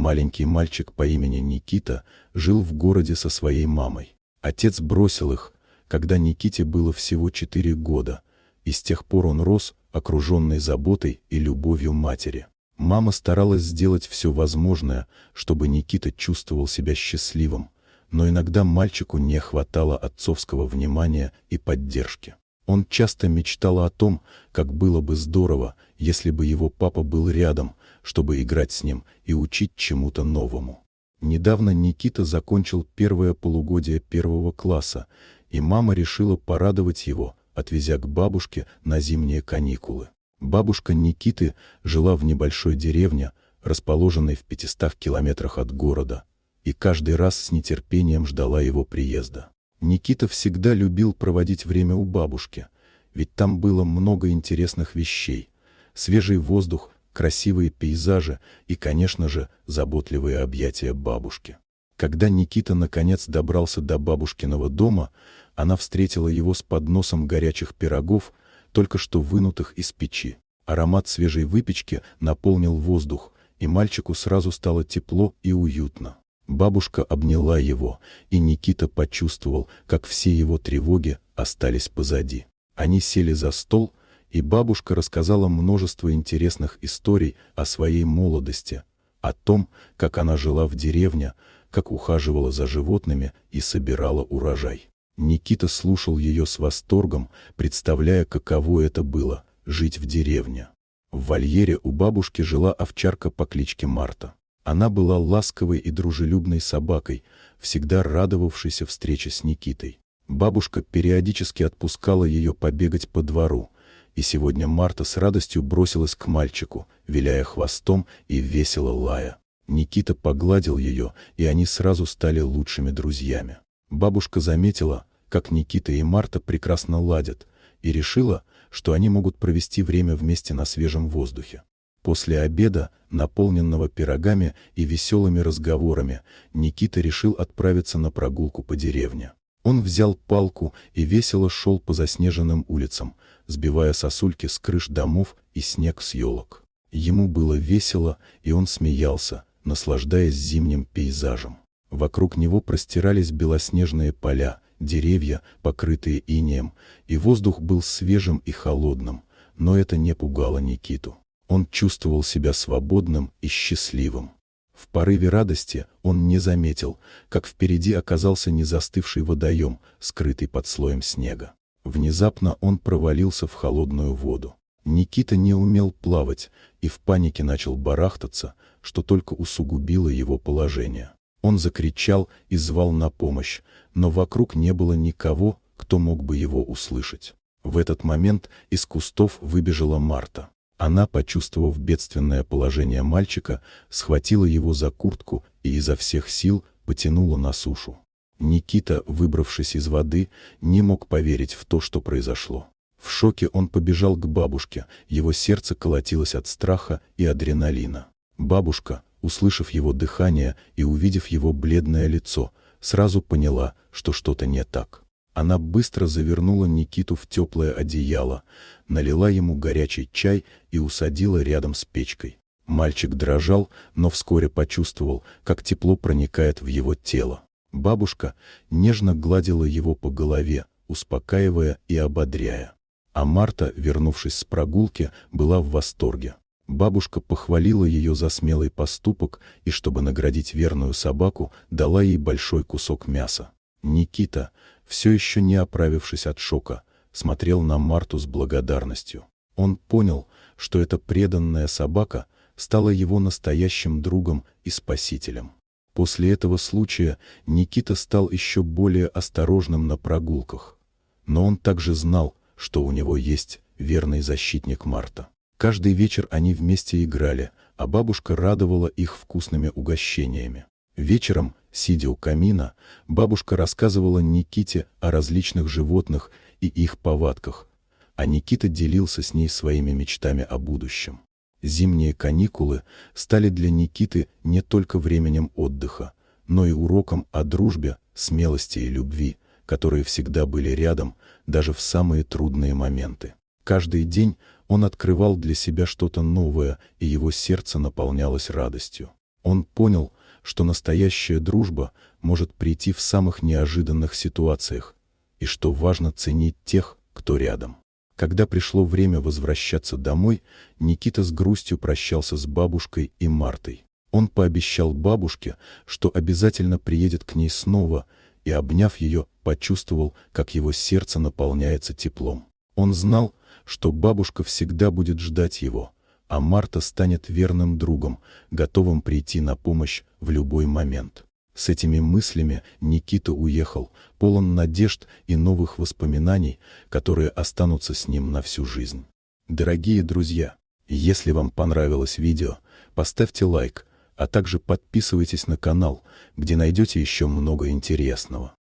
Маленький мальчик по имени Никита жил в городе со своей мамой. Отец бросил их, когда Никите было всего 4 года, и с тех пор он рос, окруженный заботой и любовью матери. Мама старалась сделать все возможное, чтобы Никита чувствовал себя счастливым, но иногда мальчику не хватало отцовского внимания и поддержки. Он часто мечтал о том, как было бы здорово, если бы его папа был рядом, чтобы играть с ним и учить чему-то новому. Недавно Никита закончил первое полугодие 1 класса, и мама решила порадовать его, отвезя к бабушке на зимние каникулы. Бабушка Никиты жила в небольшой деревне, расположенной в 500 километрах от города, и каждый раз с нетерпением ждала его приезда. Никита всегда любил проводить время у бабушки, ведь там было много интересных вещей: свежий воздух, красивые пейзажи и, конечно же, заботливые объятия бабушки. Когда Никита наконец добрался до бабушкиного дома, она встретила его с подносом горячих пирогов, только что вынутых из печи. Аромат свежей выпечки наполнил воздух, и мальчику сразу стало тепло и уютно. Бабушка обняла его, и Никита почувствовал, как все его тревоги остались позади. Они сели за стол, и бабушка рассказала множество интересных историй о своей молодости, о том, как она жила в деревне, как ухаживала за животными и собирала урожай. Никита слушал ее с восторгом, представляя, каково это было — жить в деревне. В вольере у бабушки жила овчарка по кличке Марта. Она была ласковой и дружелюбной собакой, всегда радовавшейся встрече с Никитой. Бабушка периодически отпускала ее побегать по двору, и сегодня Марта с радостью бросилась к мальчику, виляя хвостом и весело лая. Никита погладил ее, и они сразу стали лучшими друзьями. Бабушка заметила, как Никита и Марта прекрасно ладят, и решила, что они могут провести время вместе на свежем воздухе. После обеда, наполненного пирогами и веселыми разговорами, Никита решил отправиться на прогулку по деревне. Он взял палку и весело шел по заснеженным улицам, сбивая сосульки с крыш домов и снег с елок. Ему было весело, и он смеялся, наслаждаясь зимним пейзажем. Вокруг него простирались белоснежные поля, деревья, покрытые инеем, и воздух был свежим и холодным, но это не пугало Никиту. Он чувствовал себя свободным и счастливым. В порыве радости он не заметил, как впереди оказался незастывший водоем, скрытый под слоем снега. Внезапно он провалился в холодную воду. Никита не умел плавать и в панике начал барахтаться, что только усугубило его положение. Он закричал и звал на помощь, но вокруг не было никого, кто мог бы его услышать. В этот момент из кустов выбежала Марта. Она, почувствовав бедственное положение мальчика, схватила его за куртку и изо всех сил потянула на сушу. Никита, выбравшись из воды, не мог поверить в то, что произошло. В шоке он побежал к бабушке, его сердце колотилось от страха и адреналина. Бабушка, услышав его дыхание и увидев его бледное лицо, сразу поняла, что что-то не так. Она быстро завернула Никиту в теплое одеяло, налила ему горячий чай и усадила рядом с печкой. Мальчик дрожал, но вскоре почувствовал, как тепло проникает в его тело. Бабушка нежно гладила его по голове, успокаивая и ободряя. А Марта, вернувшись с прогулки, была в восторге. Бабушка похвалила ее за смелый поступок и, чтобы наградить верную собаку, дала ей большой кусок мяса. Никита, все еще не оправившись от шока, смотрел на Марту с благодарностью. Он понял, что эта преданная собака стала его настоящим другом и спасителем. После этого случая Никита стал еще более осторожным на прогулках. Но он также знал, что у него есть верный защитник Марта. Каждый вечер они вместе играли, а бабушка радовала их вкусными угощениями. Вечером, сидя у камина, бабушка рассказывала Никите о различных животных и их повадках, а Никита делился с ней своими мечтами о будущем. Зимние каникулы стали для Никиты не только временем отдыха, но и уроком о дружбе, смелости и любви, которые всегда были рядом, даже в самые трудные моменты. Каждый день он открывал для себя что-то новое, и его сердце наполнялось радостью. Он понял, что настоящая дружба может прийти в самых неожиданных ситуациях, и что важно ценить тех, кто рядом. Когда пришло время возвращаться домой, Никита с грустью прощался с бабушкой и Мартой. Он пообещал бабушке, что обязательно приедет к ней снова, и, обняв ее, почувствовал, как его сердце наполняется теплом. Он знал, что бабушка всегда будет ждать его, а Марта станет верным другом, готовым прийти на помощь в любой момент. С этими мыслями Никита уехал, полон надежд и новых воспоминаний, которые останутся с ним на всю жизнь. Дорогие друзья, если вам понравилось видео, поставьте лайк, а также подписывайтесь на канал, где найдете еще много интересного.